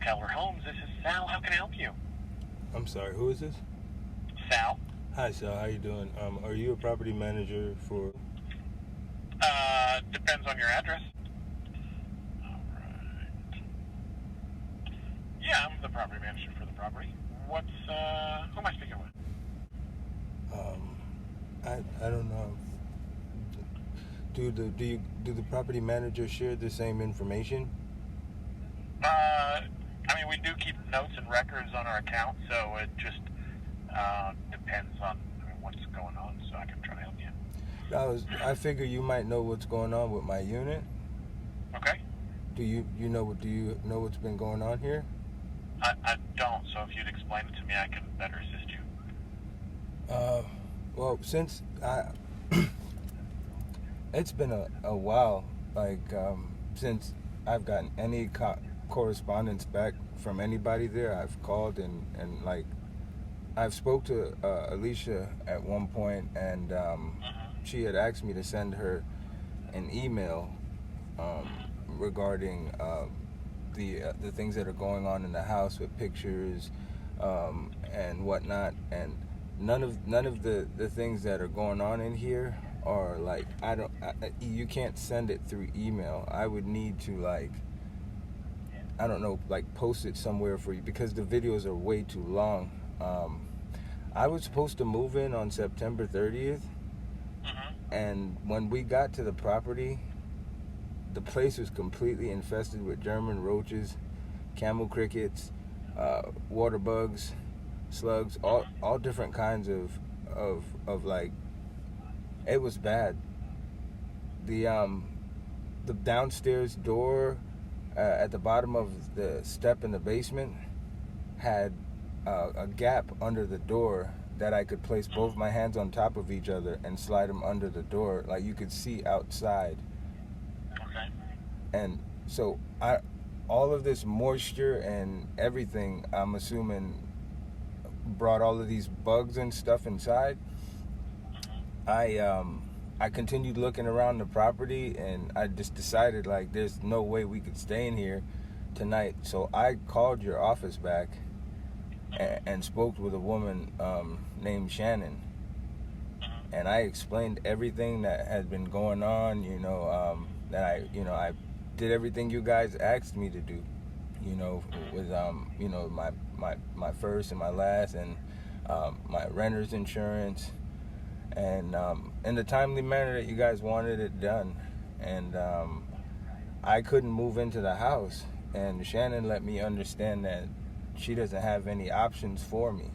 Excalibur Homes. This is Sal. How can I help you? I'm sorry, who is this? Sal. Hi, Sal. How you doing? Are you a property manager for? Depends on your address. All right. Yeah, I'm the property manager for the property. Who am I speaking with? I don't know. Do the property manager share the same information? We do keep notes and records on our account, so it just depends on what's going on, so I can try to help you. I figure you might know what's going on with my unit. Okay. Do you know what's been going on here? I don't, so if you'd explain it to me, I can better assist you. Well, since it's been a while, since I've gotten any correspondence back from anybody there. I've called and I've spoke to Alicia at one point, and she had asked me to send her an email regarding the things that are going on in the house with pictures and whatnot, and none of the things that are going on in here are you can't send it through email. I would need to post it somewhere for you, because the videos are way too long. I was supposed to move in on September 30th, and when we got to the property, the place was completely infested with German roaches, camel crickets, water bugs, slugs, all different kinds of it was bad. The downstairs door at the bottom of the step in the basement had a gap under the door that I could place both my hands on top of each other and slide them under the door, like you could see outside. Okay. And so all of this moisture and everything, I'm assuming, brought all of these bugs and stuff inside. I continued looking around the property, and I just decided there's no way we could stay in here tonight. So I called your office back and spoke with a woman named Shannon, and I explained everything that had been going on. That I did everything you guys asked me to do. With my first and my last, and my renter's insurance, and in the timely manner that you guys wanted it done. And I couldn't move into the house, and Shannon let me understand that she doesn't have any options for me.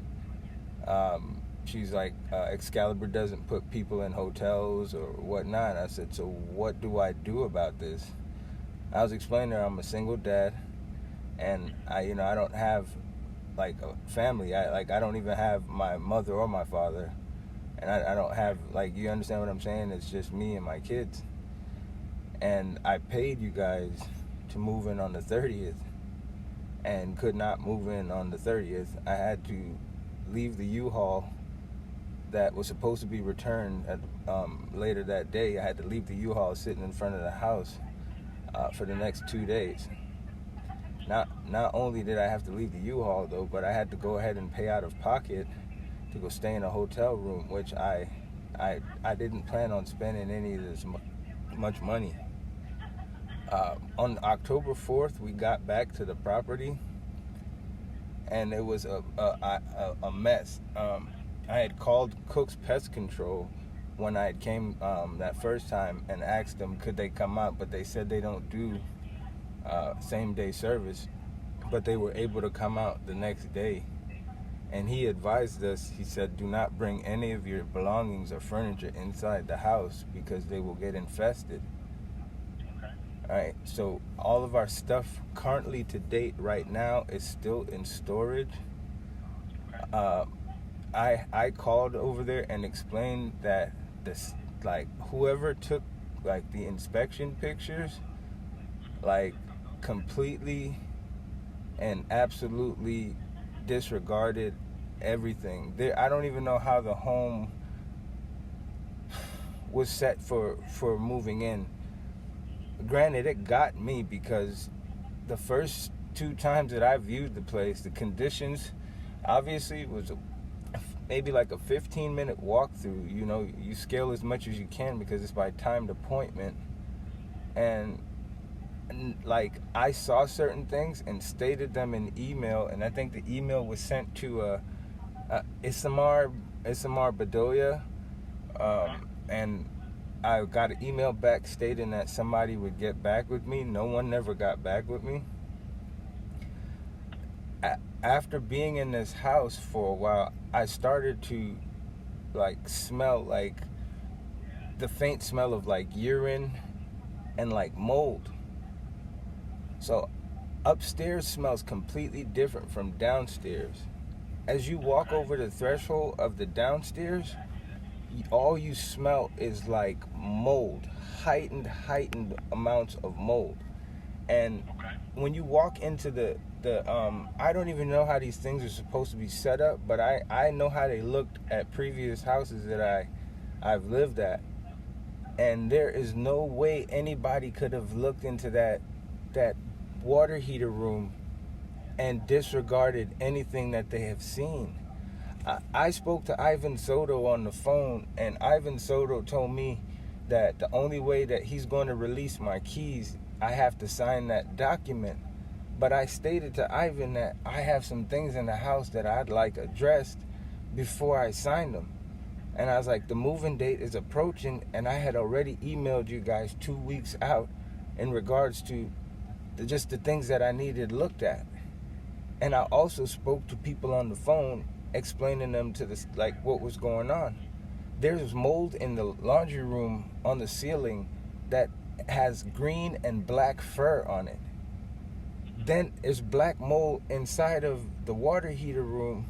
She's like, Excalibur doesn't put people in hotels or whatnot. I said, so what do I do about this? I was explaining to her I'm a single dad, and I don't have a family. I don't even have my mother or my father. And I don't have, you understand what I'm saying? It's just me and my kids. And I paid you guys to move in on the 30th and could not move in on the 30th. I had to leave the U-Haul that was supposed to be returned later that day. I had to leave the U-Haul sitting in front of the house for the next 2 days. Not only did I have to leave the U-Haul, though, but I had to go ahead and pay out of pocket to go stay in a hotel room, which I didn't plan on spending any of this much money. On October 4th, we got back to the property, and it was a mess. I had called Cook's Pest Control when I came that first time and asked them could they come out, but they said they don't do same-day service, but they were able to come out the next day. And he advised us, he said, do not bring any of your belongings or furniture inside the house because they will get infested. Okay. All right, so all of our stuff currently to date right now is still in storage. Okay. I called over there and explained that whoever took the inspection pictures, completely and absolutely disregarded everything. I don't even know how the home was set for moving in. Granted, it got me because the first 2 times that I viewed the place, the conditions obviously was maybe like a 15-minute walkthrough. You know, you scale as much as you can because it's by timed appointment. And like, I saw certain things and stated them in email, and I think the email was sent to Isamar Bedoya, and I got an email back stating that somebody would get back with me. No one never got back with me. After being in this house for a while, I started to like smell like the faint smell of like urine and like mold. So upstairs smells completely different from downstairs. As you walk over the threshold of the downstairs, all you smell is like mold, heightened amounts of mold. And when you walk into the I don't even know how these things are supposed to be set up, but I know how they looked at previous houses that I've lived at. And there is no way anybody could have looked into that water heater room and disregarded anything that they have seen. I spoke to Ivan Soto on the phone, and Ivan Soto told me that the only way that he's going to release my keys, I have to sign that document. But I stated to Ivan that I have some things in the house that I'd like addressed before I signed them. And I was like, the moving date is approaching, and I had already emailed you guys 2 weeks out in regards to just the things that I needed looked at. And I also spoke to people on the phone, explaining them to this, like, what was going on. There's mold in the laundry room on the ceiling that has green and black fur on it. Then there's black mold inside of the water heater room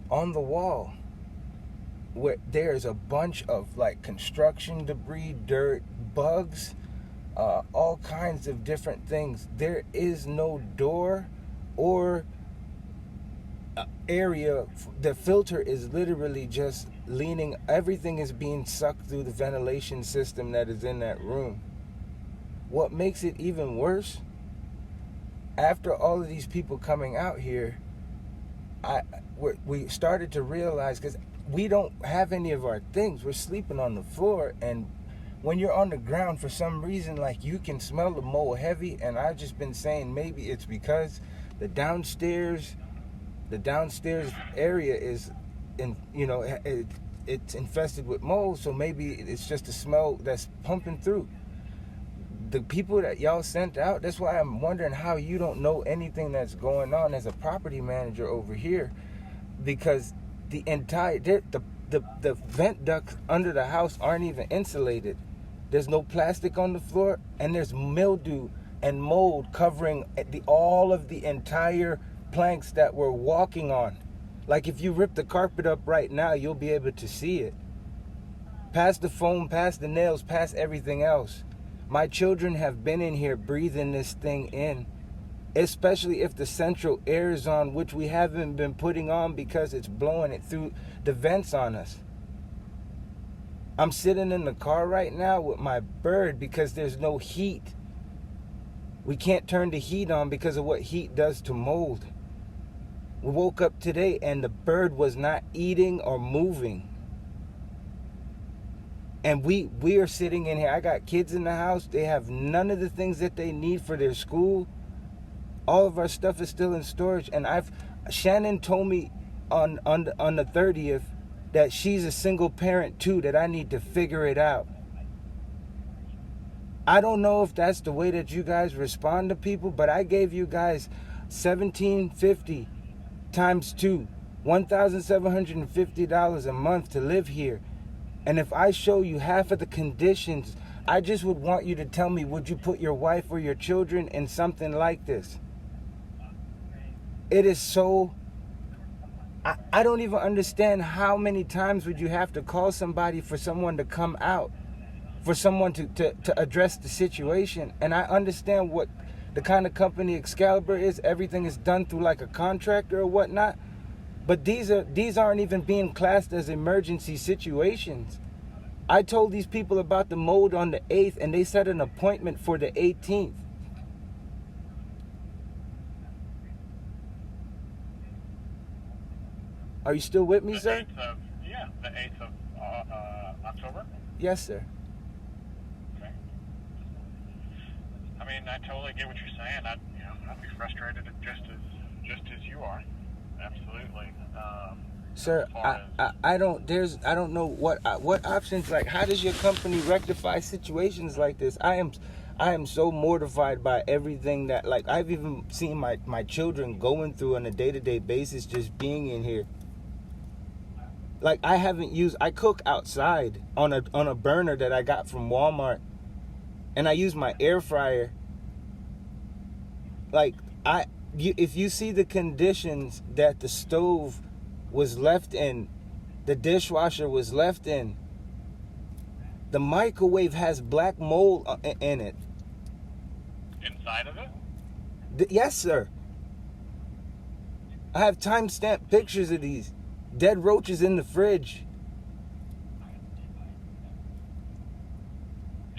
on the wall, where there's a bunch of like construction debris, dirt, bugs, all kinds of different things. There is no door or area. The filter is literally just leaning. Everything is being sucked through the ventilation system that is in that room. What makes it even worse, after all of these people coming out here, we started to realize, because we don't have any of our things, we're sleeping on the floor, and when you're on the ground, for some reason, like, you can smell the mold heavy. And I've just been saying maybe it's because the downstairs area is it's infested with mold, so maybe it's just a smell that's pumping through. The people that y'all sent out, that's why I'm wondering how you don't know anything that's going on as a property manager over here, because the entire the vent ducts under the house aren't even insulated. There's no plastic on the floor, and there's mildew and mold covering all of the entire planks that we're walking on. Like, if you rip the carpet up right now, you'll be able to see it. Past the foam, past the nails, past everything else. My children have been in here breathing this thing in, especially if the central air is on, which we haven't been putting on because it's blowing it through the vents on us. I'm sitting in the car right now with my bird because there's no heat. We can't turn the heat on because of what heat does to mold. We woke up today and the bird was not eating or moving. And we are sitting in here. I got kids in the house. They have none of the things that they need for their school. All of our stuff is still in storage. And Shannon told me on the 30th that she's a single parent too, that I need to figure it out. I don't know if that's the way that you guys respond to people, but I gave you guys $1,750 times 2, $1,750 a month to live here. And if I show you half of the conditions, I just would want you to tell me, would you put your wife or your children in something like this? It is so... I don't even understand how many times would you have to call somebody for someone to come out, for someone to address the situation. And I understand what the kind of company Excalibur is. Everything is done through like a contractor or whatnot. But these aren't even being classed as emergency situations. I told these people about the mold on the 8th, and they set an appointment for the 18th. Are you still with me, The sir? 8th of, the 8th of October? Yes, sir. Okay. I mean, I totally get what you're saying. I'd be frustrated just as you are. Absolutely. Sir, I don't know what options, like, how does your company rectify situations like this? I am so mortified by everything that, like, I've even seen my children going through on a day-to-day basis just being in here. Like, I cook outside on a burner that I got from Walmart, and I use my air fryer. Like, if you see the conditions that the stove was left in, the dishwasher was left in, the microwave has black mold in it. Inside of it? Yes, sir. I have timestamp pictures of these dead roaches in the fridge.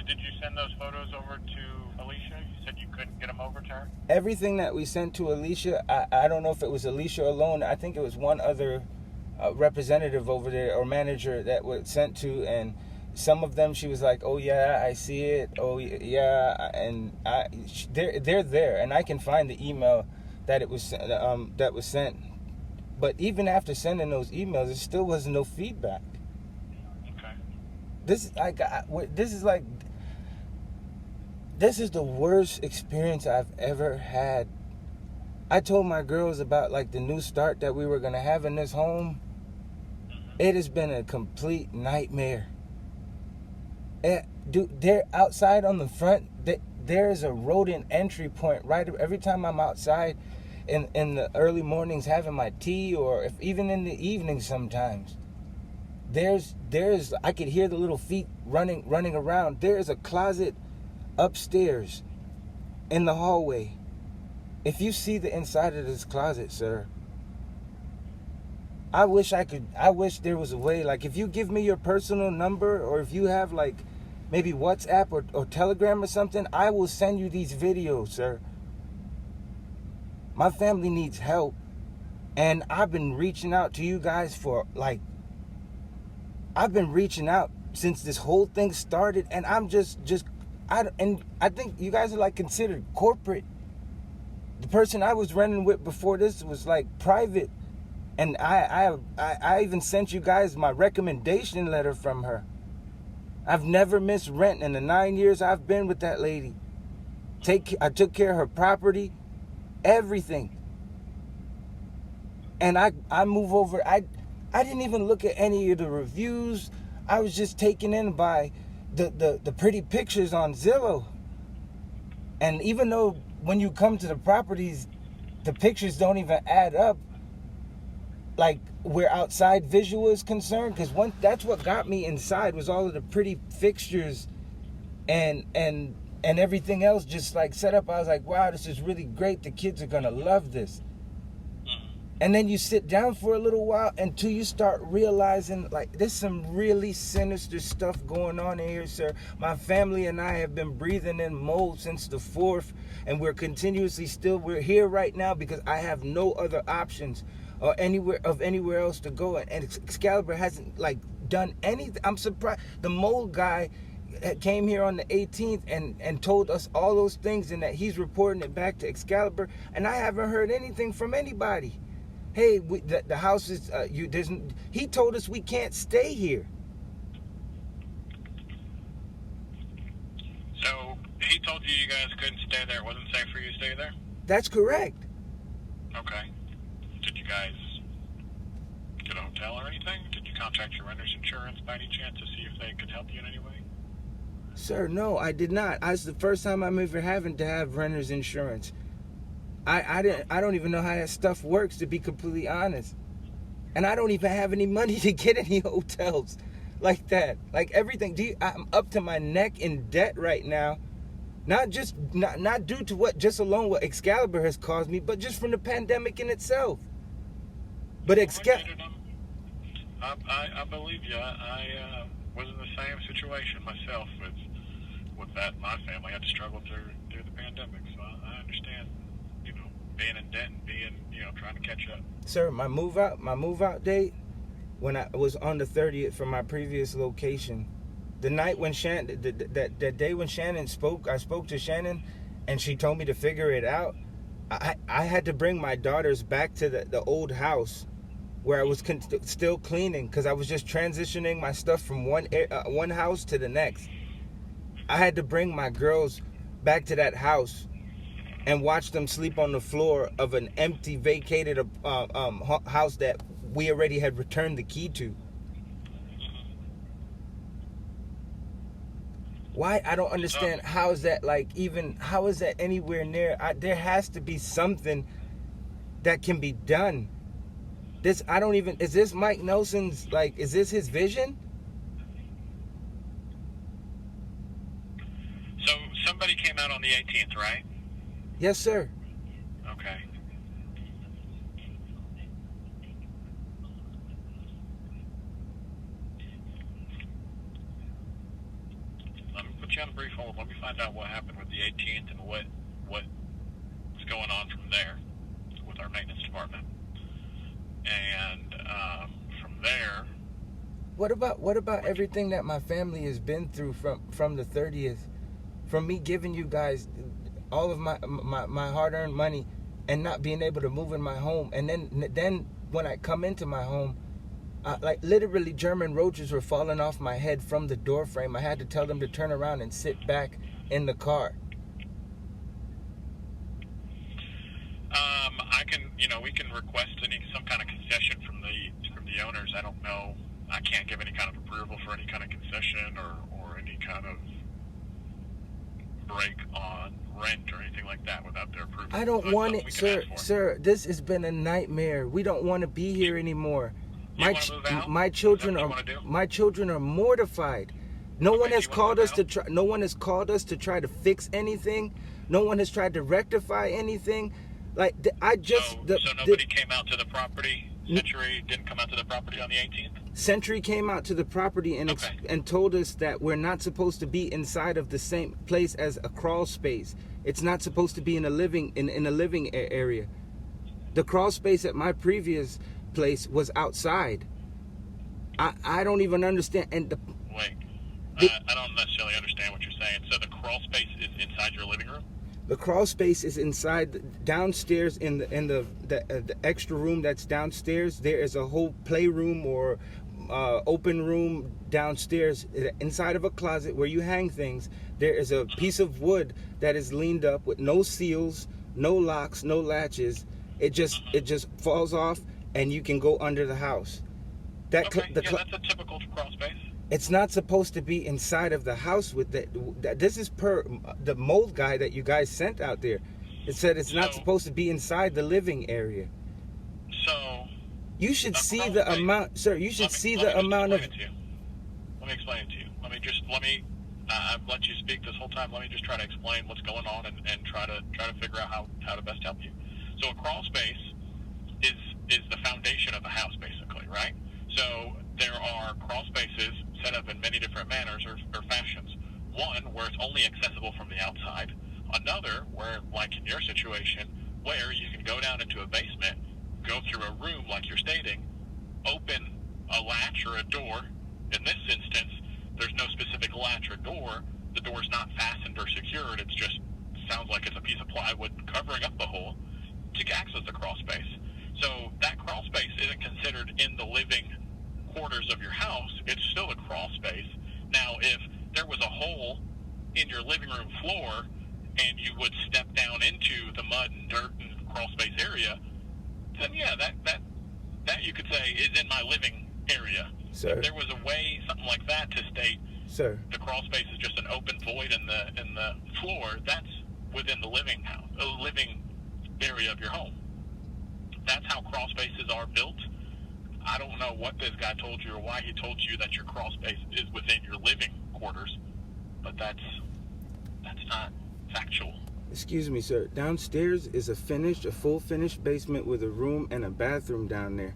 Did you send those photos over to Alicia? You said you couldn't get them over to her? Everything that we sent to Alicia, I don't know if it was Alicia alone. I think it was one other representative over there or manager that was sent to, and some of them she was like, "Oh yeah, I see it. Oh yeah," and they're there, and I can find the email that it was sent. But even after sending those emails, there still wasn't no feedback. Okay. This is the worst experience I've ever had. I told my girls about, like, the new start that we were going to have in this home. It has been a complete nightmare. They're outside on the front. There's a rodent entry point right every time I'm outside in the early mornings having my tea, or even in the evenings sometimes. I could hear the little feet running around. There's a closet upstairs in the hallway. If you see the inside of this closet, sir, I wish there was a way, like, if you give me your personal number, or if you have, like, maybe WhatsApp or Telegram or something, I will send you these videos, sir. My family needs help, and I've been reaching out to you guys I've been reaching out since this whole thing started, and I'm I think you guys are, like, considered corporate. The person I was renting with before this was, like, private, and I even sent you guys my recommendation letter from her. I've never missed rent in the 9 years I've been with that lady. I took care of her property, everything. And I move over. I didn't even look at any of the reviews. I was just taken in by the pretty pictures on Zillow. And even though when you come to the properties, the pictures don't even add up, like, where outside visual is concerned, because that's what got me inside, was all of the pretty fixtures and everything else just, like, set up. I was like, wow, this is really great. The kids are gonna love this. And then you sit down for a little while until you start realizing, like, there's some really sinister stuff going on in here, sir. My family and I have been breathing in mold since the 4th, and we're here right now because I have no other options or anywhere else to go. And Excalibur hasn't, like, done anything. I'm surprised. The mold guy came here on the 18th and told us all those things, and that he's reporting it back to Excalibur, and I haven't heard anything from anybody. Hey, the house is he told us we can't stay here. So he told you guys couldn't stay there. It wasn't safe for you to stay there? That's correct. Okay. Did you guys get a hotel or anything? Did you contact your renter's insurance by any chance to see if they could help you in any way? Sir, no, I did not. It's the first time I'm ever having to have renter's insurance. I don't even know how that stuff works, to be completely honest. And I don't even have any money to get any hotels like that. Like, everything. I'm up to my neck in debt right now. Not due to just what Excalibur has caused me, but just from the pandemic in itself. But I believe you. I was in the same situation myself with that. My family had to struggle through the pandemic, so I understand, being in debt and being, trying to catch up. Sir, my move out date, when I was on the 30th from my previous location, the night when Shannon, that day when Shannon spoke, I spoke to Shannon, and she told me to figure it out. I had to bring my daughters back to the old house where I was still cleaning, because I was just transitioning my stuff from one house to the next. I had to bring my girls back to that house and watch them sleep on the floor of an empty, vacated house that we already had returned the key to. Why? I don't understand. How is that how is that anywhere near? There has to be something that can be done. Is this Mike Nelson's, is this his vision? So somebody came out on the 18th, right? Yes, sir. Okay. Let me put you on a brief hold. Let me find out what happened with the 18th and what's going on from there with our maintenance department. And from there, what about everything that my family has been through from the 30th, from me giving you guys all of my hard-earned money and not being able to move in my home, and then when I come into my home, literally German roaches were falling off my head from the door frame. I had to tell them to turn around and sit back in the car. We can request some kind of concession from the owners. I don't know. I can't give any kind of approval for any kind of concession or any kind of break on rent or anything like that without their approval. I don't want it, sir. Sir, this has been a nightmare. We don't want to be here anymore. My children are mortified. No one has called us to try. No one has called us to try to fix anything. No one has tried to rectify anything. So nobody came out to the property. Century didn't come out to the property on the 18th. Century came out to the property and told us that we're not supposed to be inside of the same place as a crawl space. It's not supposed to be in a living area. The crawl space at my previous place was outside. I don't even understand. I don't necessarily understand what you're saying. So the crawl space is inside your living room? The crawl space is inside, downstairs in the extra room that's downstairs. There is a whole playroom or open room downstairs inside of a closet where you hang things. There is a piece of wood that is leaned up with no seals, no locks, no latches. It just falls off and you can go under the house. That's a typical crawl space. It's not supposed to be inside of the house with that. This is per the mold guy that you guys sent out there. It said it's not supposed to be inside the living area. So you should see the amount, sir. You should see the amount of. Let me explain it to you. I've let you speak this whole time. Let me just try to explain what's going on and try to figure out how to best help you. So a crawl space is the foundation of a house, basically, right? So there are crawl spaces set up in many different manners or fashions. One where it's only accessible from the outside. Another where, like in your situation, where you can go down into a basement, go through a room like you're stating, open a latch or a door. In this instance, there's no specific latch or door. The door's not fastened or secured. It just sounds like it's a piece of plywood covering up the hole to access the crawl space. So that crawl space isn't considered in the living quarters of your house. It's still a crawl space. Now, if there was a hole in your living room floor and you would step down into the mud and dirt and crawl space area, then yeah, that you could say is in my living area. Sir. If there was a way, something like that, to state, sir, the crawl space is just an open void in the floor, that's within the living area of your home. That's how crawl spaces are built. I don't know what this guy told you or why he told you that your crawl space is within your living quarters, but that's not factual. Excuse me, sir. Downstairs is a full finished basement with a room and a bathroom down there.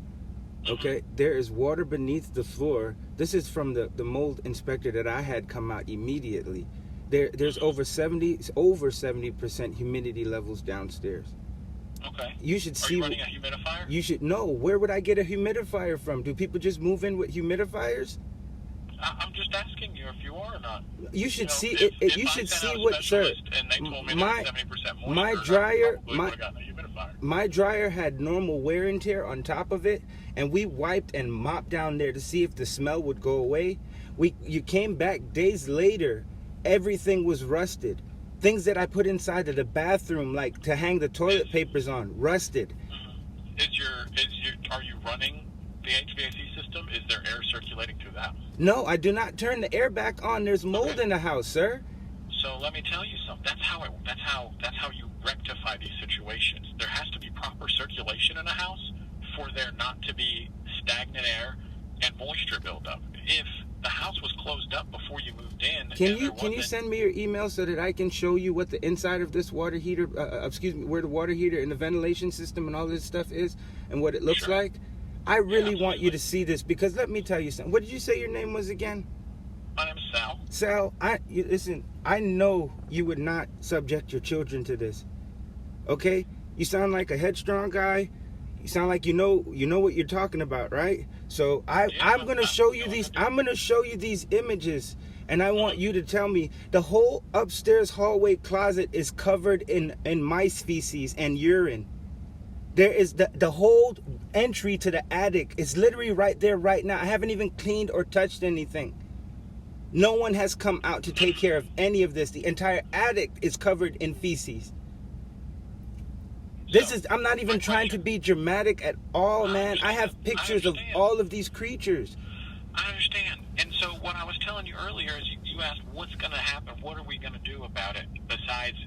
Okay, there is water beneath the floor. This is from the mold inspector that I had come out immediately. There's over 70% humidity levels downstairs. Okay. You should see. Are you running a humidifier? You should know. Where would I get a humidifier from? Do people just move in with humidifiers? I'm just asking you if you are or not. You should see if, it. If You I should sent see out a what, sir. and they told me My 70% moisture, my I dryer, probably would've gotten a humidifier. my dryer had normal wear and tear on top of it, and we wiped and mopped down there to see if the smell would go away. You came back days later, everything was rusted. Things that I put inside of the bathroom, like to hang the toilet papers on, rusted. Are you running the HVAC system? Is there air circulating through the house? No, I do not turn the air back on. There's mold in the house, sir. So let me tell you something. That's how you rectify these situations. There has to be proper circulation in a house for there not to be stagnant air and moisture buildup. If the house was closed up before you moved in, can you send me your email so that I can show you what the inside of this water heater, where the water heater and the ventilation system and all this stuff is and what it looks like? I really want you to see this, because let me tell you something. What did you say your name was again? My name is Sal. Sal, listen, I know you would not subject your children to this. Okay? You sound like a headstrong guy. You sound like you know what you're talking about, right? So I'm gonna show you these. I'm gonna show you these images, and I want you to tell me the whole upstairs hallway closet is covered in mice feces and urine. There is the whole entry to the attic is literally right there right now. I haven't even cleaned or touched anything. No one has come out to take care of any of this. The entire attic is covered in feces. I'm not even trying to be dramatic at all, man. I have pictures of all of these creatures. I understand. And so what I was telling you earlier is you asked what's going to happen, what are we going to do about it besides,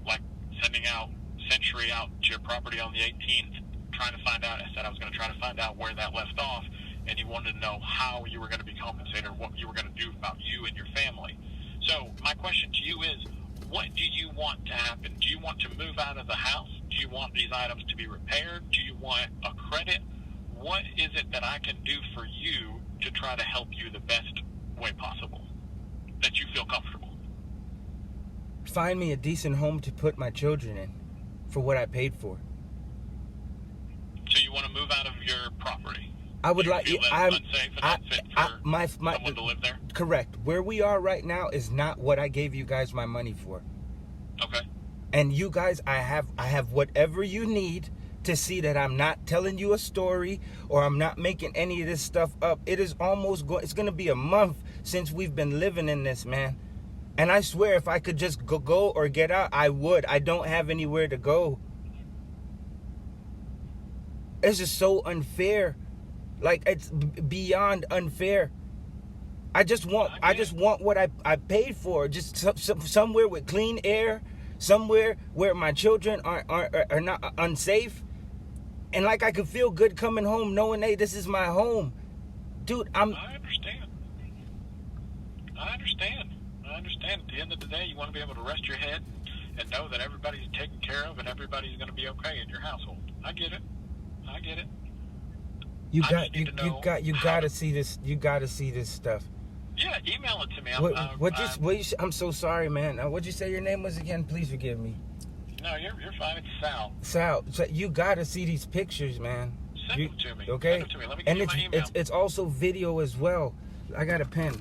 like sending out Century out to your property on the 18th, trying to find out. I said I was going to try to find out where that left off, and you wanted to know how you were going to be compensated or what you were going to do about you and your family. So my question to you is, what do you want to happen? Do you want to move out of the house? Do you want these items to be repaired? Do you want a credit? What is it that I can do for you to try to help you the best way possible, that you feel comfortable? Find me a decent home to put my children in for what I paid for. So you want to move out of your property? I would like. I'm unsafe and unfit for someone to live there. Correct. Where we are right now is not what I gave you guys my money for. Okay. And you guys, I have whatever you need to see that I'm not telling you a story or I'm not making any of this stuff up. It is it's going to be a month since we've been living in this, man. And I swear, if I could just go or get out, I would. I don't have anywhere to go. It's just so unfair. Like, it's beyond unfair. I just want what I paid for. Just somewhere with clean air, somewhere where my children are not unsafe, and like I could feel good coming home knowing, hey, this is my home, dude. I understand. At the end of the day, you want to be able to rest your head and know that everybody's taken care of and everybody's going to be okay in your household. I get it. You got to see this. You got to see this stuff. Yeah, email it to me. I'm so sorry, man. What'd you say your name was again? Please forgive me. No, you're fine. It's Sal. Sal, so you got to see these pictures, man. Send them to me. Okay. Send them to me. Let me give you my email. It's also video as well. I got a pen.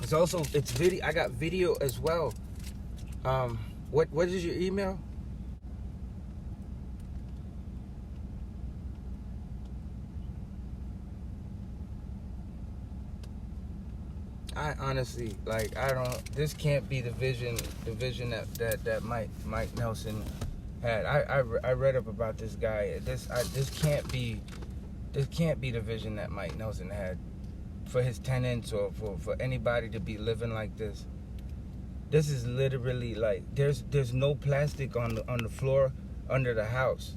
It's video. I got video as well. What is your email? I honestly, this can't be the vision that Mike Nelson had. I read up about this guy. This can't be the vision that Mike Nelson had for his tenants or for anybody to be living like this. This is literally like there's no plastic on the floor under the house.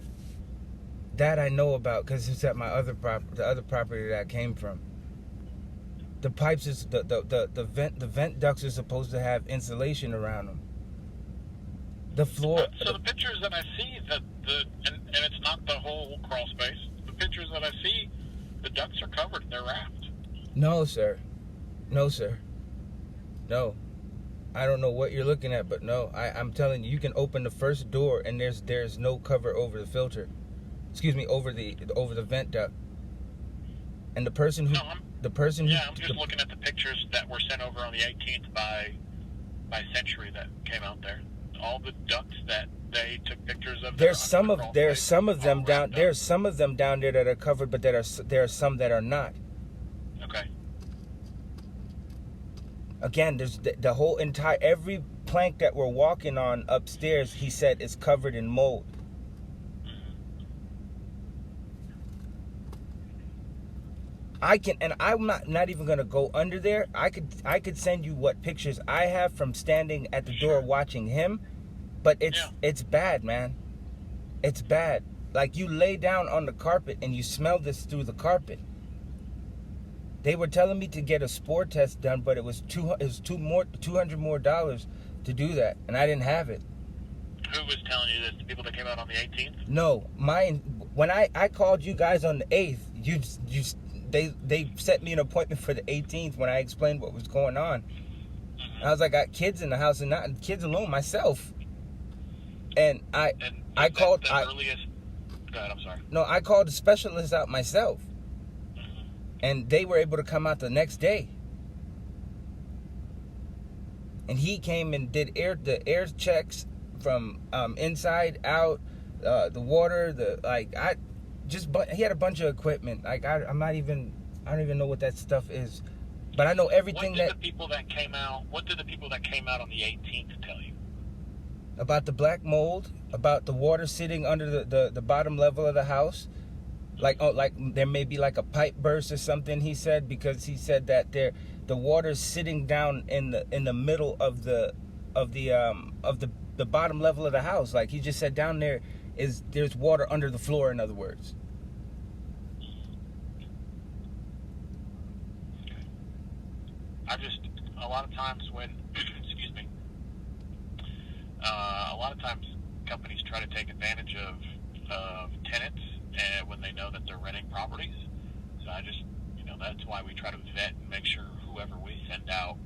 That I know about because it's at my other the other property that I came from. The pipes is the vent ducts are supposed to have insulation around them. The floor. So the pictures that I see and it's not the whole crawl space. The pictures that I see, the ducts are covered. They're wrapped. No, sir. No, sir. No. I don't know what you're looking at, but no, I'm telling you, you can open the first door and there's no cover over the filter. Excuse me, over the vent duct. And the person who I'm just looking at the pictures that were sent over on the 18th by Century that came out there. All the ducts that they took pictures of. There's some of them down there that are covered, but there are some that are not. Okay. Again, there's the whole entire every plank that we're walking on upstairs. He said is covered in mold. I'm not even gonna go under there. I could send you what pictures I have from standing at the door watching him, but it's bad, man. It's bad. Like, you lay down on the carpet and you smell this through the carpet. They were telling me to get a spore test done, but it was $200 more to do that, and I didn't have it. Who was telling you this? The people that came out on the 18th? No, when I called you guys on the 8th, they set me an appointment for the 18th when I explained what was going on. Mm-hmm. I was like, I got kids in the house and not kids alone myself. And I called. The earliest. Go ahead, I'm sorry. No, I called the specialist out myself, and they were able to come out the next day. And he came and did the air checks from inside out, the water, he had a bunch of equipment. Like, I don't even know what that stuff is, but I know everything. What did the people that came out on the 18th tell you? About the black mold, about the water sitting under the bottom level of the house, like there may be like a pipe burst or something. He said, because he said that the water's sitting down in the middle of the bottom level of the house. Like, he just said down there there's water under the floor, in other words. A lot of times when, excuse me, a lot of times companies try to take advantage of tenants when they know that they're renting properties. So that's why we try to vet and make sure whoever we send out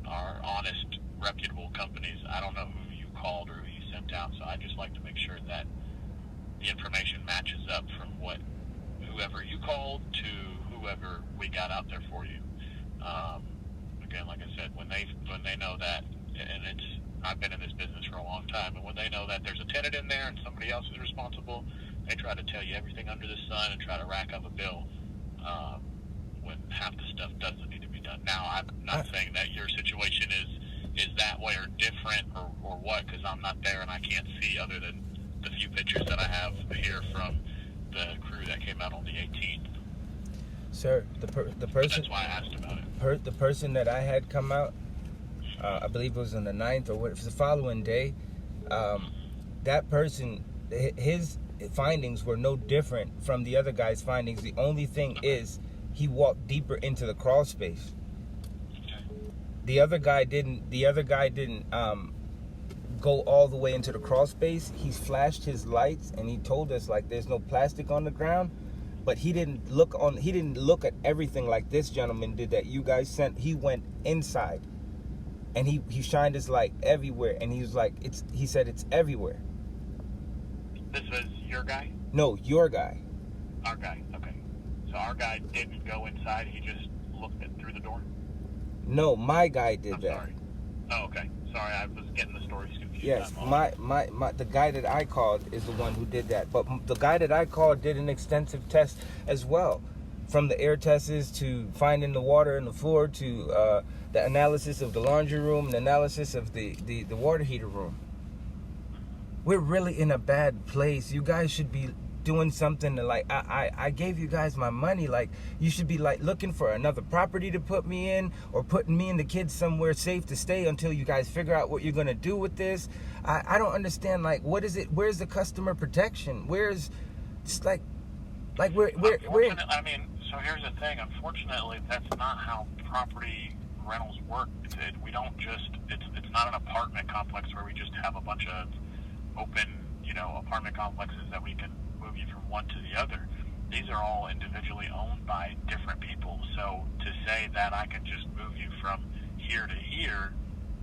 are honest, reputable companies. I don't know who you called or who you sent out, so I just like to make sure that the information matches up from whoever you called to whoever we got out there for you. Again, like I said, when they know that, and I've been in this business for a long time, and when they know that there's a tenant in there and somebody else is responsible, they try to tell you everything under the sun and try to rack up a bill when half the stuff doesn't need to be done. Now, I'm not saying that your situation is that way or different or what, because I'm not there and I can't see other than the few pictures that I have here from the crew that came out on the 18th. Sir, the person. That's why I asked about it. The person that I had come out, I believe it was on the 9th or what, it was the following day. That person, his findings were no different from the other guy's findings. The only thing is, he walked deeper into the crawl space. The other guy didn't go all the way into the crawl space. He flashed his lights and he told us, like, there's no plastic on the ground. But he didn't look at everything like this gentleman did that you guys sent. He went inside and he shined his light everywhere, and he was like, he said it's everywhere. This was your guy? No, your guy. Our guy, okay. So our guy didn't go inside, he just looked through the door? No, my guy did that. Sorry. Oh, okay. Sorry, I was getting the stories confused. Yes, the guy that I called is the one who did that. But the guy that I called did an extensive test as well, from the air tests to finding the water in the floor to the analysis of the laundry room and analysis of the water heater room. We're really in a bad place. You guys should be doing something to, like, I gave you guys my money. Like, you should be like looking for another property to put me in, or putting me and the kids somewhere safe to stay until you guys figure out what you're gonna do with this. I don't understand, like, what is it? Where's the customer protection? Where's just like where I mean, so here's the thing, unfortunately that's not how property rentals work. We don't just, it's not an apartment complex where we just have a bunch of open, apartment complexes that we can move you from one to the other. These are all individually owned by different people. So to say that I can just move you from here to here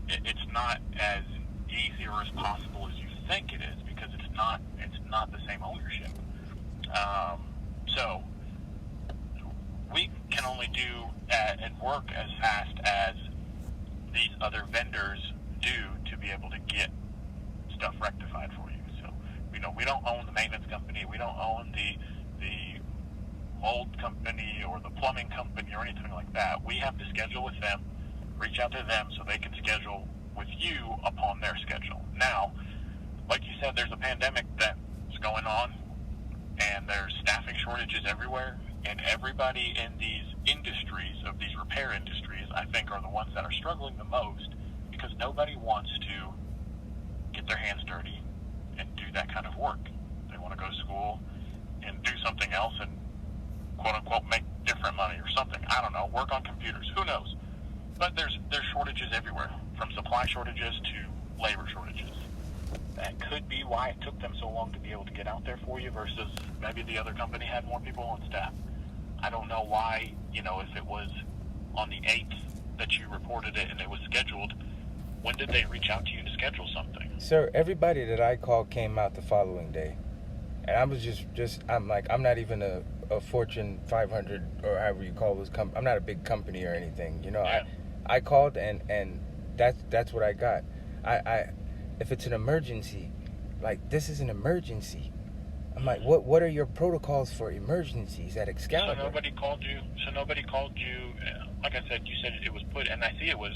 it's not as easy or as possible as you think it is, because it's not the same ownership. So we can only do and work as fast as these other vendors do to be able to get stuff rectified for you. So we don't own the maintenance company, we don't own the mold company or the plumbing company or anything like that. We have to schedule with them, reach out to them so they can schedule with you upon their schedule. Now, like you said, there's a pandemic that's going on, and there's staffing shortages everywhere, and everybody in these industries, of these repair industries, I think are the ones that are struggling the most, because nobody wants to get their hands dirty and do that kind of work. They want to go to school and do something else and quote unquote make different money or something. I don't know, work on computers, who knows? But there's shortages everywhere, from supply shortages to labor shortages. That could be why it took them so long to be able to get out there for you, versus maybe the other company had more people on staff. I don't know why, if it was on the 8th that you reported it and it was scheduled, when did they reach out to you to schedule something? Sir, everybody that I called came out the following day. And I was I'm not even a Fortune 500 or however you call this company. I'm not a big company or anything. Yeah. I called and that's what I got. I if it's an emergency, like this is an emergency. I'm like, what are your protocols for emergencies at Excalibur? So nobody called you. Like I said, you said it was put, and I see it was.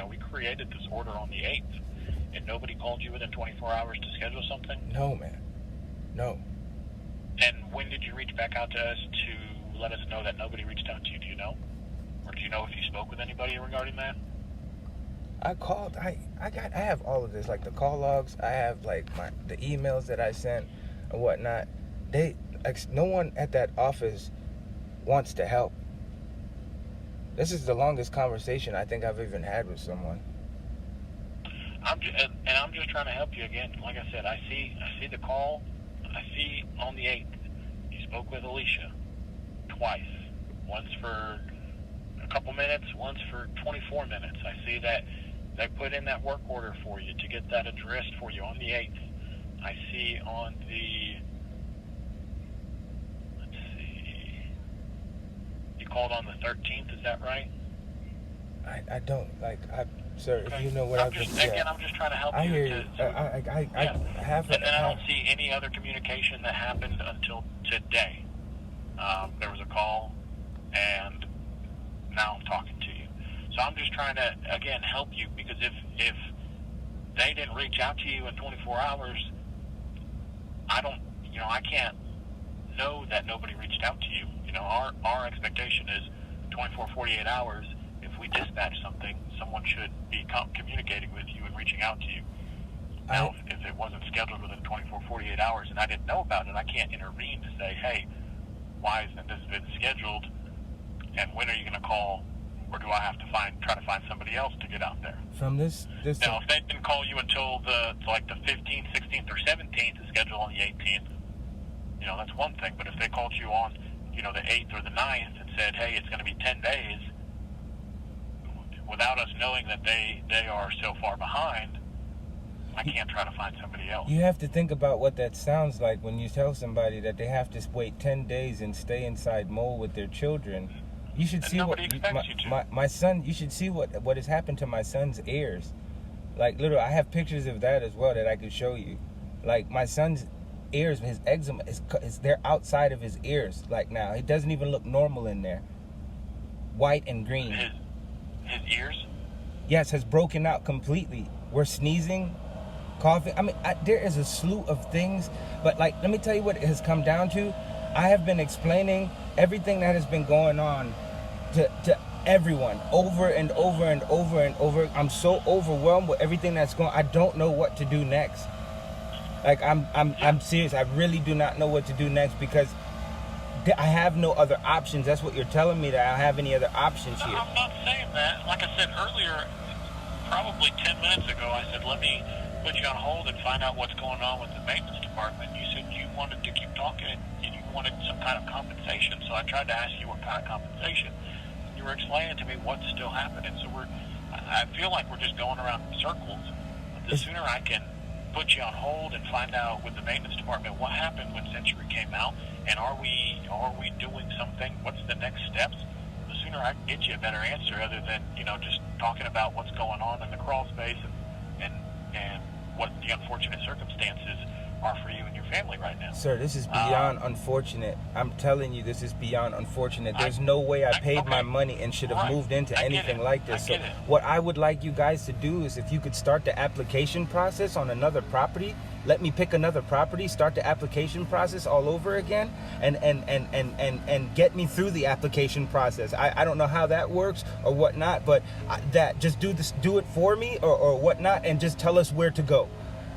We created this order on the 8th, and nobody called you within 24 hours to schedule something. No, man. No. And when did you reach back out to us to let us know that nobody reached out to you? Do you know? Or do you know if you spoke with anybody regarding that? I called. I have all of this, like the call logs. I have like the emails that I sent and whatnot. No one at that office wants to help. This is the longest conversation I think I've even had with someone. I'm just trying to help you again. Like I said, I see the call. I see on the 8th you spoke with Alicia twice. Once for a couple minutes, once for 24 minutes. I see that they put in that work order for you to get that addressed for you on the 8th. I see on the, you called on the 13th, is that right? I don't, sir, Okay. if you know what I'm just trying to help you. I hear you. I have And then I don't see any other communication that happened until today. There was a call, and now I'm talking to you. So I'm just trying to, again, help you, because if they didn't reach out to you in 24 hours, I can't know that nobody reached out to you. Our expectation is 24, 48 hours. If we dispatch something, someone should be communicating with you and reaching out to you. Now, if it wasn't scheduled within 24, 48 hours and I didn't know about it, I can't intervene to say, hey, why isn't this been scheduled? And when are you going to call? Or do I have to try to find somebody else to get out there? From this Now, if they didn't call you until the 15th, 16th, or 17th to schedule on the 18th, that's one thing. But if they called you on, the 8th or the 9th and said, hey, it's going to be 10 days, without us knowing that they are so far behind, I can't try to find somebody else. You have to think about what that sounds like when you tell somebody that they have to wait 10 days and stay inside mold with their children. You should see what my son. You should see what has happened to my son's ears. Like literally, I have pictures of that as well that I could show you. Like my son's ears, his eczema is they're outside of his ears. Like now, it doesn't even look normal in there. White and green. His ears? Yes, has broken out completely. We're sneezing, coughing. I mean, there is a slew of things. But let me tell you what it has come down to. I have been explaining everything that has been going on to everyone over and over and over and over. I'm so overwhelmed with everything that's going. I don't know what to do next. I'm serious. I really do not know what to do next, because I have no other options. That's what you're telling me, that I don't have any other options here. I'm not saying that. Like I said earlier, probably 10 minutes ago, I said, let me put you on hold and find out what's going on with the maintenance department. You said you wanted to keep talking and you wanted some kind of compensation. So I tried to ask you what kind of compensation. You were explaining to me what's still happening. So I feel like we're just going around in circles. The sooner I can put you on hold and find out with the maintenance department what happened when Century came out, and are we doing something? What's the next steps? The sooner I can get you a better answer, other than just talking about what's going on in the crawl space and what the unfortunate circumstances are for you and your family right now. Sir, this is beyond unfortunate. I'm telling you, this is beyond unfortunate. There's no way I paid my money and should have moved into anything like this. So what I would like you guys to do is, if you could start the application process on another property, let me pick another property, start the application process all over again, and get me through the application process. I don't know how that works or whatnot, but just do it for me or whatnot, and just tell us where to go.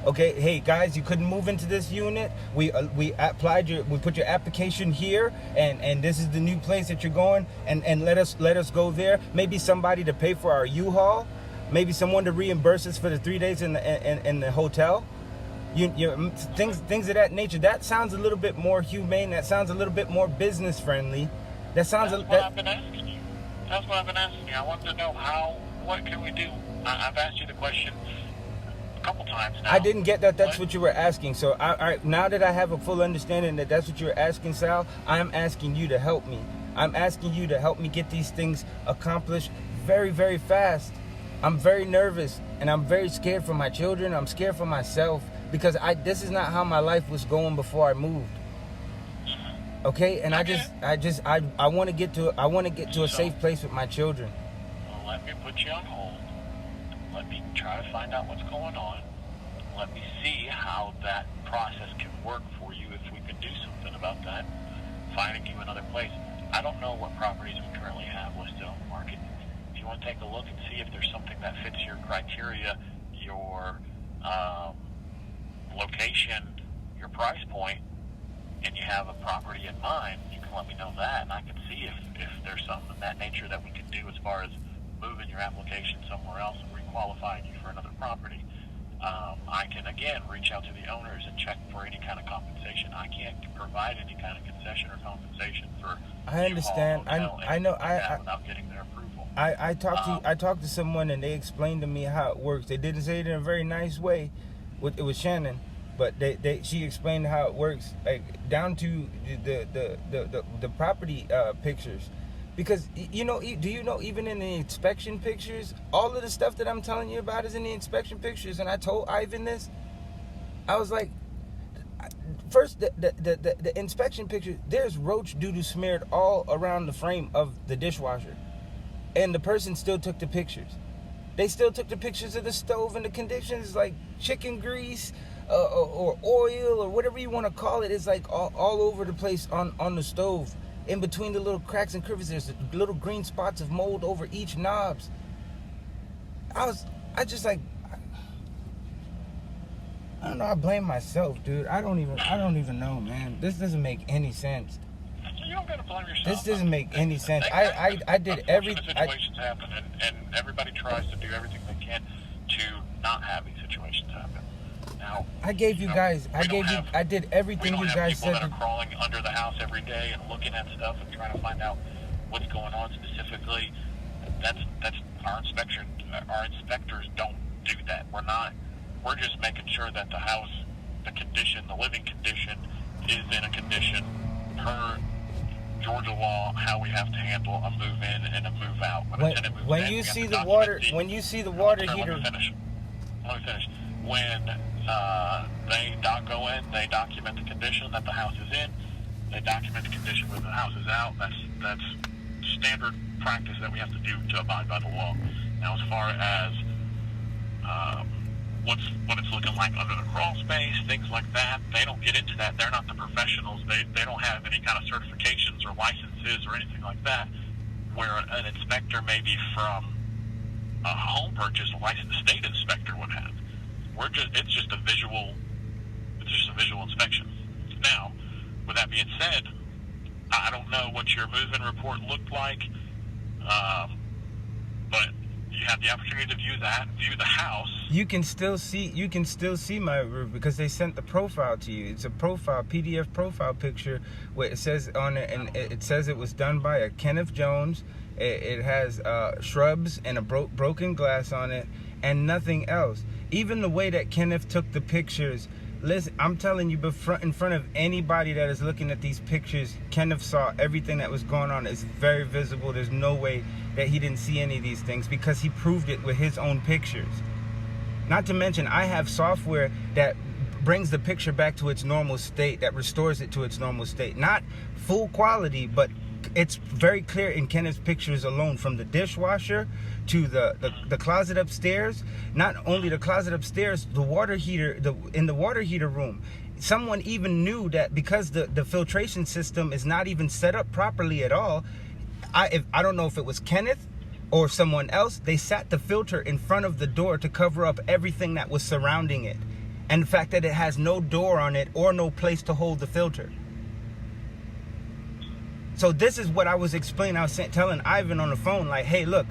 Okay, hey guys, you couldn't move into this unit. We put your application here, and this is the new place that you're going, and let us go there. Maybe somebody to pay for our U-Haul, maybe someone to reimburse us for the 3 days in the hotel. Things of that nature. That sounds a little bit more humane. That sounds a little bit more business friendly. That's what I've been asking you. That's what I've been asking you. I wanted to know what can we do. I've asked you the question a couple times now. I didn't get that. That's what you were asking. So now that I have a full understanding that that's what you're asking, Sal, I'm asking you to help me. I'm asking you to help me get these things accomplished very, very fast. I'm very nervous, and I'm very scared for my children. I'm scared for myself, because this is not how my life was going before I moved. Okay, and I want to get to a safe place with my children. Well, let me put you on hold. Let me try to find out what's going on. Let me see how that process can work for you, if we can do something about that. Finding you another place. I don't know what properties we currently have listed on the market. If you want to take a look and see if there's something that fits your criteria, your location, your price point, and you have a property in mind, you can let me know that, and I can see if there's something of that nature that we can do as far as moving your application somewhere else and requalifying you for another property. I can, again, reach out to the owners and check for any kind of compensation. I can't provide any kind of concession or compensation for I understand. I know. Without getting their approval. I talked to someone, and they explained to me how it works. They didn't say it in a very nice way. It was Shannon, but she explained how it works, like down to the property pictures. Because do you know, even in the inspection pictures, all of the stuff that I'm telling you about is in the inspection pictures. And I told Ivan this. I was like, first, the inspection picture, there's roach doo-doo smeared all around the frame of the dishwasher, and the person still took the pictures. They still took the pictures of the stove, and the conditions, like chicken grease or oil or whatever you want to call it, is like all over the place on the stove. In between the little cracks and crevices, there's little green spots of mold over each knobs. I don't know. I blame myself, dude. I don't even know, man. This doesn't make any sense. You don't gotta blame yourself. This doesn't make any sense. I did everything. Situations happen, and everybody tries to do everything they can to not have these situations happen. Now, I gave you guys. I did everything you guys said. We don't have people that are crawling under the house every day and looking at stuff and trying to find out what's going on specifically. That's our inspection. Our inspectors don't do that. We're just making sure that the house, the living condition, is in a condition per Georgia law, how we have to handle a move in and a move out. When you see the water heater. Let me finish. When they go in, they document the condition that the house is in. They document the condition when the house is out. That's standard practice that we have to do to abide by the law. Now, as far as what it's looking like under the crawl space, things like that, they don't get into that. They're not the professionals. They don't have any kind of certifications or licenses or anything like that, where an inspector maybe from a home purchase, a licensed state inspector would have. It's just a visual inspection. Now, with that being said, I don't know what your move-in report looked like, but you have the opportunity to view the house. You can still see my roof, because they sent the profile to you. It's a PDF profile picture where it says on it, and it says it was done by a Kenneth Jones, It has shrubs and a broken glass on it, and nothing else. Even the way that Kenneth took the pictures, listen, I'm telling you, in front of anybody that is looking at these pictures, Kenneth saw everything that was going on. It's very visible. There's no way that he didn't see any of these things, because he proved it with his own pictures. Not to mention, I have software that brings the picture back to its normal state, that restores it to its normal state. Not full quality, but it's very clear in Kenneth's pictures alone, from the dishwasher to the closet upstairs. Not only the closet upstairs, the water heater, in the water heater room. Someone even knew that, because the filtration system is not even set up properly at all. I don't know if it was Kenneth or someone else, they sat the filter in front of the door to cover up everything that was surrounding it. And the fact that it has no door on it or no place to hold the filter. So this is what I was explaining. I was telling Ivan on the phone, like, hey, look,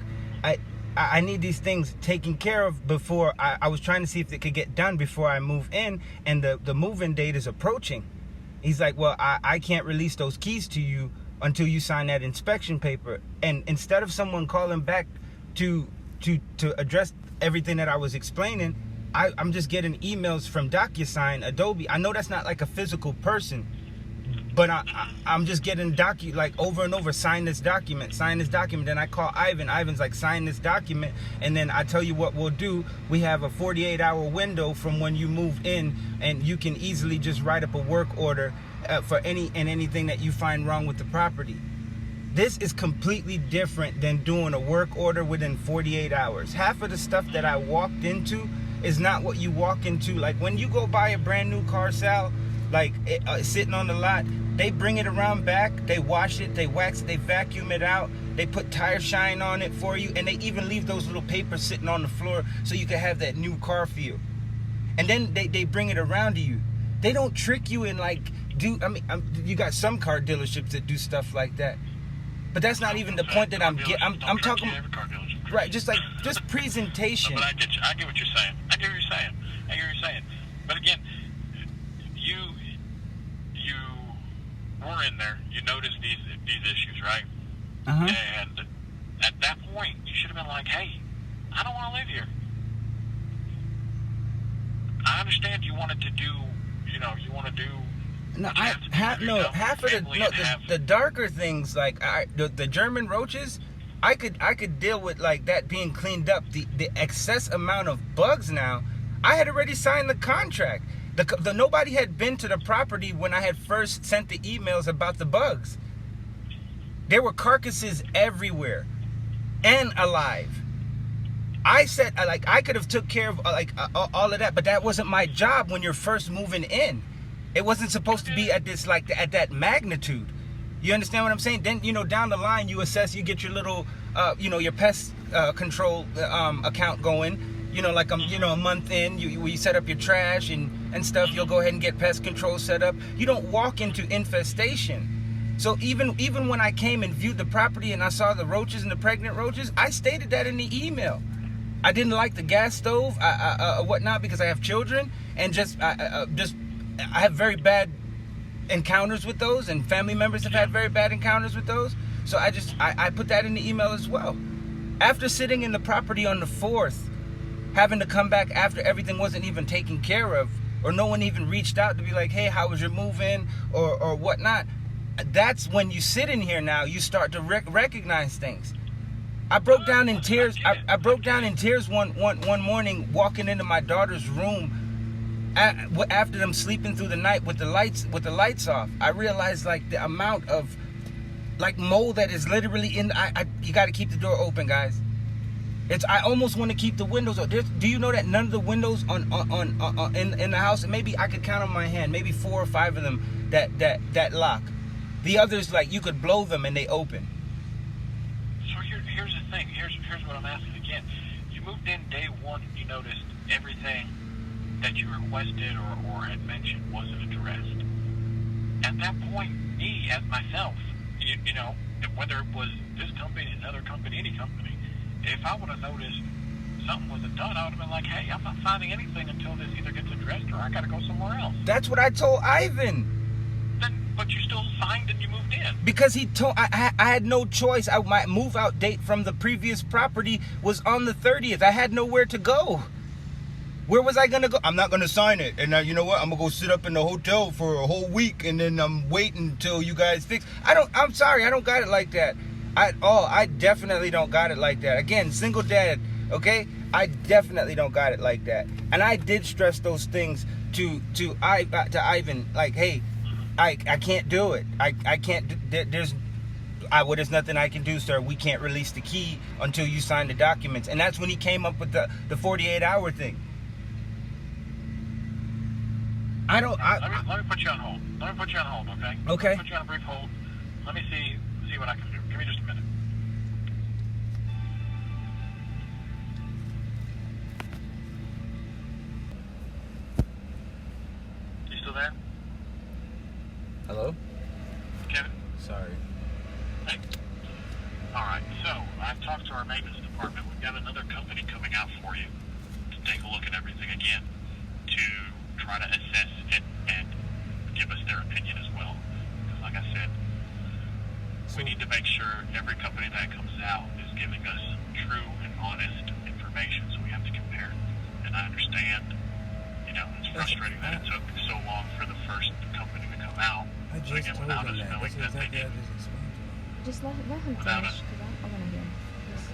I need these things taken care of before I was trying to see if it could get done before I move in, and the move-in date is approaching. He's like, well, I can't release those keys to you until you sign that inspection paper. And instead of someone calling back to address everything that I was explaining, I'm just getting emails from DocuSign, Adobe. I know that's not like a physical person, but I'm just getting like over and over, sign this document. Then I call Ivan. Ivan's like, sign this document. And then I tell you what we'll do. We have a 48-hour window from when you move in, and you can easily just write up a work order for anything that you find wrong with the property. This is completely different than doing a work order within 48 hours. Half of the stuff that I walked into is not what you walk into. Like when you go buy a brand new car, Sal, like sitting on the lot, they bring it around back, they wash it, they wax it, they vacuum it out, they put tire shine on it for you, and they even leave those little papers sitting on the floor so you can have that new car feel. And then they bring it around to you. They don't trick you and like you got some car dealerships that do stuff like that, but that's not even the point that I'm talking. Right, just presentation. But I get you. I get what you're saying. I get what you're saying. But again, you were in there. You noticed these issues, right? Uh-huh. And at that point, you should have been like, "Hey, I don't want to live here." I understand you wanted to do. You want to do. No, half of the darker things, like the German roaches, I could deal with like that being cleaned up. The excess amount of bugs now, I had already signed the contract. The nobody had been to the property when I had first sent the emails about the bugs. There were carcasses everywhere, and alive. I said, like, I could have took care of all of that, but that wasn't my job when you're first moving in. It wasn't supposed to be at that magnitude. You understand what I'm saying? Then, down the line, you assess, you get your little, your pest control account going. Like a month in, you set up your trash and stuff. You'll go ahead and get pest control set up. You don't walk into infestation. So even when I came and viewed the property and I saw the roaches and the pregnant roaches, I stated that in the email. I didn't like the gas stove, whatnot, because I have children, and I have very bad encounters with those, and family members have had very bad encounters with those. So I put that in the email as well. After sitting in the property on the 4th, having to come back after everything wasn't even taken care of, or no one even reached out to be like, hey, how was your move-in, or whatnot, that's when you sit in here now, you start to recognize things. I broke down in tears. I broke down in tears one morning walking into my daughter's room after them sleeping through the night with the lights off. I realized like the amount of like mold that is literally in. You got to keep the door open, guys. I almost want to keep the windows open. Do you know that none of the windows in the house, and maybe I could count on my hand, maybe 4 or 5 of them that lock. The others, like, you could blow them and they open. So here's the thing. Here's what I'm asking again. You moved in day one. You noticed everything that you requested or had mentioned wasn't addressed. At that point, me as myself, whether it was this company, another company, any company, if I would have noticed something wasn't done, I would have been like, hey, I'm not signing anything until this either gets addressed or I got to go somewhere else. That's what I told Ivan. Then But you still signed and you moved in. Because he told I had no choice. My move out date from the previous property was on the 30th. I had nowhere to go. Where was I gonna go? I'm not gonna sign it, and you know what? I'm gonna go sit up in the hotel for a whole week, and then I'm waiting until you guys fix. I'm sorry, I don't got it like that. I definitely don't got it like that. Again, single dad. Okay, I definitely don't got it like that. And I did stress those things to Ivan, like, hey, I can't do it. I can't. There's nothing I can do, sir. We can't release the key until you sign the documents. And that's when he came up with the 48-hour thing. Let me put you on hold. Okay? Okay. Let me put you on a brief hold. Let me see what I can do. Give me just a minute. You still there? Hello? Kevin? Sorry. Hey. All right. So I've talked to our maintenance department. We've got another company coming out for you to take a look at everything again, to try to assess it and give us their opinion as well. Because like I said, we need to make sure every company that comes out is giving us true and honest information, so we have to compare. And I understand, it's frustrating that it took so long for the first company to come out. I just told without him us that. knowing That's that they exactly did. what I just explained to him. Just let him Without finish, us. because I want to hear him. Just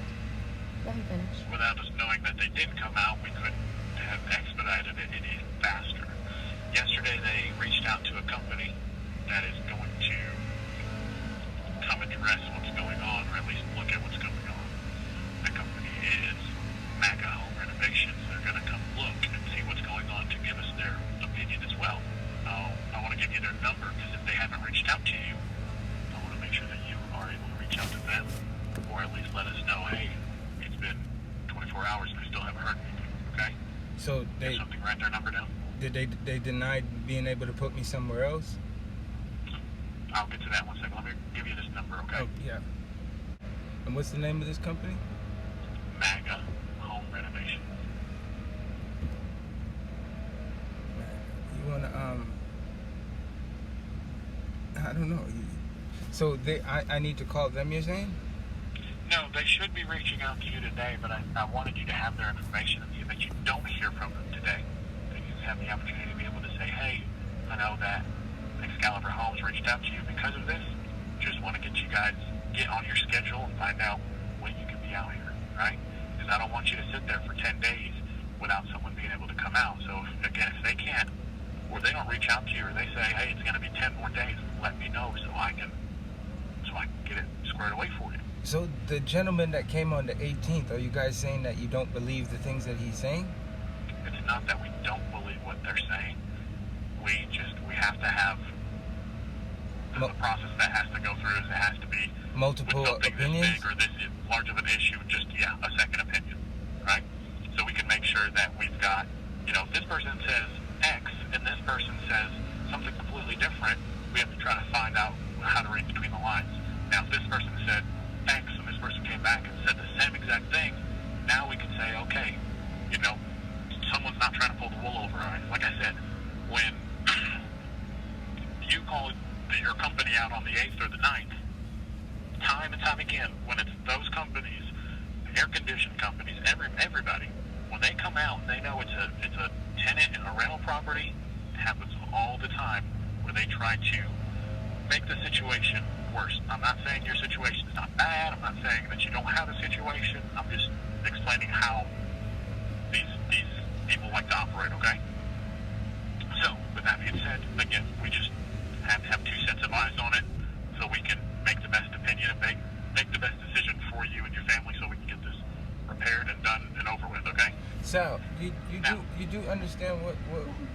let him finish. Without us knowing that they did come out, we couldn't have expedited it any faster. Yesterday, they reached out to a company that is going to come address what's going on, or at least look at what's going on. That company is Naja Home Renovations. They're going to come look and see what's going on to give us their opinion as well. I want to give you their number, because if they haven't reached out to you, I want to make sure that you are able to reach out to them, or at least let us know, hey, it's been 24 hours and I still haven't heard anything, okay? So Give something, write their number down. did they deny being able to put me somewhere else? I'll get to that in 1 second. Let me give you this number, okay? Oh, yeah. And what's the name of this company? Naja Home Renovation. You wanna I don't know. So I need to call them, you're saying? No, they should be reaching out to you today, but I wanted you to have their information in the event you don't hear from them today. That you have the opportunity to be able to say, hey, I know that Excalibur Homes reached out to you because of this. Just want to get you guys, get on your schedule and find out when you can be out here, right? Because I don't want you to sit there for 10 days without someone being able to come out. So, if they can't, or they don't reach out to you, or they say, hey, it's going to be 10 more days, let me know so I can get it squared away for you. So the gentleman that came on the 18th, are you guys saying that you don't believe the things that he's saying? It's not that we don't believe what they're saying. We have to have the process that has to go through. Is it has to be Multiple with something opinions? this big or this large of an issue. Just a second opinion, right? So we can make sure that we've got, if this person says X and this person says something completely different, we have to try to find out how to read between the lines. Now, if this person said X and this person came back and said the same exact thing, now we can say, okay, someone's not trying to pull the wool over our eyes. Like I said, when you call your company out on the 8th or the 9th, time and time again, when it's those companies, air-conditioned companies, everybody, when they come out, they know it's a tenant in a rental property. It happens all the time where they try to make the situation worse. I'm not saying your situation is not bad. I'm not saying that you don't have a situation. I'm just explaining how these people like to operate, okay? So, with that being said, again, we just have to have two sets of eyes on it so we can make the best opinion and make the best decision for you and your family so we can get this repaired and done and over with, okay? Sal, you do understand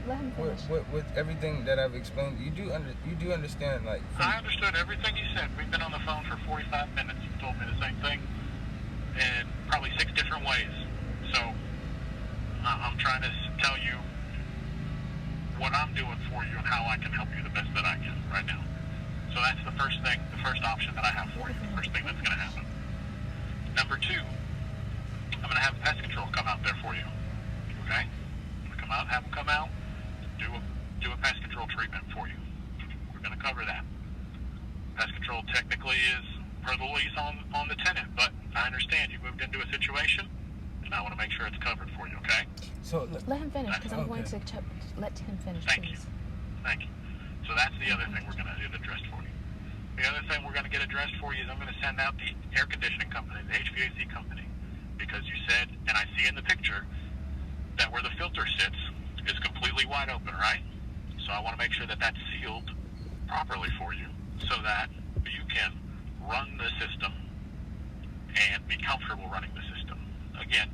Let him finish. what with everything that I've explained. You do understand, like. I understood everything you said. We've been on the phone for 45 minutes. You told me the same thing in probably 6 different ways. So I'm trying to tell you what I'm doing for you and how I can help you the best that I can right now. So that's the first thing, the first option that I have for you, the first thing that's going to happen. Number 2, I'm going to have pest control come out there for you. Okay? I'm going to have them come out, do a pest control treatment for you. We're going to cover that. Pest control technically is per the lease on the tenant, but I understand you moved into a situation, and I want to make sure it's covered for you, okay? So Let him finish, because I'm going Okay. to let him finish, Thank you. please. Thank you. So that's the other thing we're going to get addressed for you. The other thing we're going to get addressed for you is I'm going to send out the air conditioning company, the HVAC company, because you said, and I see in the picture, that where the filter sits is completely wide open, right? So I want to make sure that that's sealed properly for you so that you can run the system and be comfortable running the system. Again,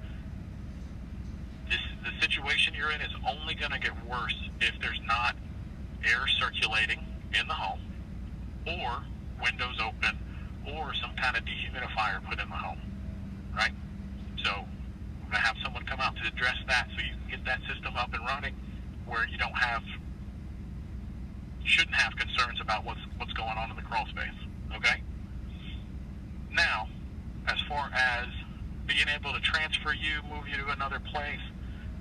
the situation you're in is only going to get worse if there's not air circulating in the home or windows open or some kind of dehumidifier put in the home, right? So I'm going to have someone come out to address that so you can get that system up and running where you shouldn't have concerns about what's going on in the crawl space, okay? Now, as far as being able to transfer you, move you to another place,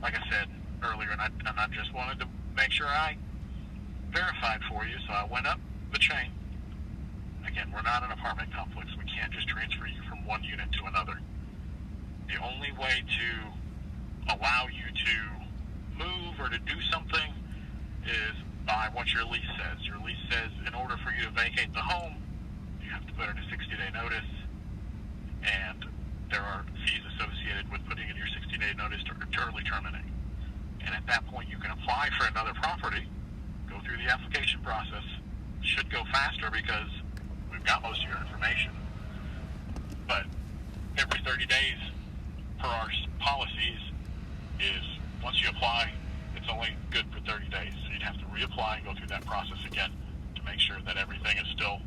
like I said earlier, and I just wanted to make sure I verified for you, so I went up the chain. Again, we're not an apartment complex. We can't just transfer you from one unit to another. The only way to allow you to move or to do something is by what your lease says. Your lease says in order for you to vacate the home, you have to put in a 60-day notice, and there are fees associated with putting in your 60-day notice to early terminate. And at that point, you can apply for another property, go through the application process. Should go faster because we've got most of your information. But every 30 days per our policies is once you apply, it's only good for 30 days. So you'd have to reapply and go through that process again to make sure that everything is still